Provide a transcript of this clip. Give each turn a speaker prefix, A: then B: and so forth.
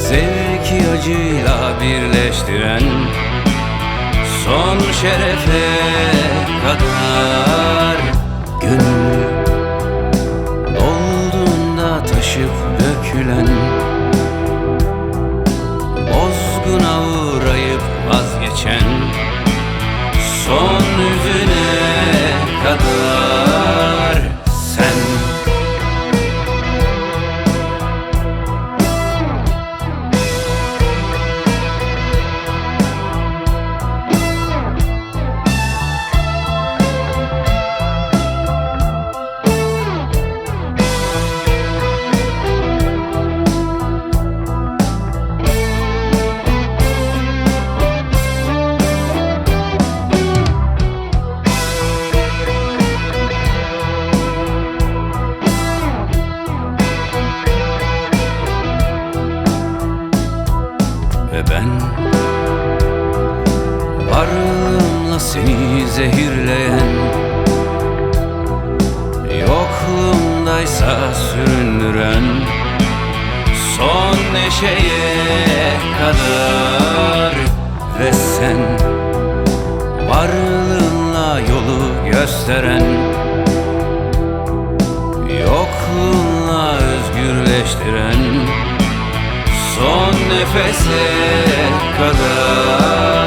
A: Zevki acıyla birleştiren, son şerefe kadar. Gönül dolduğunda taşıp dökülen, bozguna uğrayıp vazgeçen, son hüzüne kadar sen. Ve ben varlığımla seni zehirleyen, yokluğumdaysa süründüren, son neşeye kadar. Ve sen varlığınla yolu gösteren, yokluğunla özgürleştiren, son nefese kadar.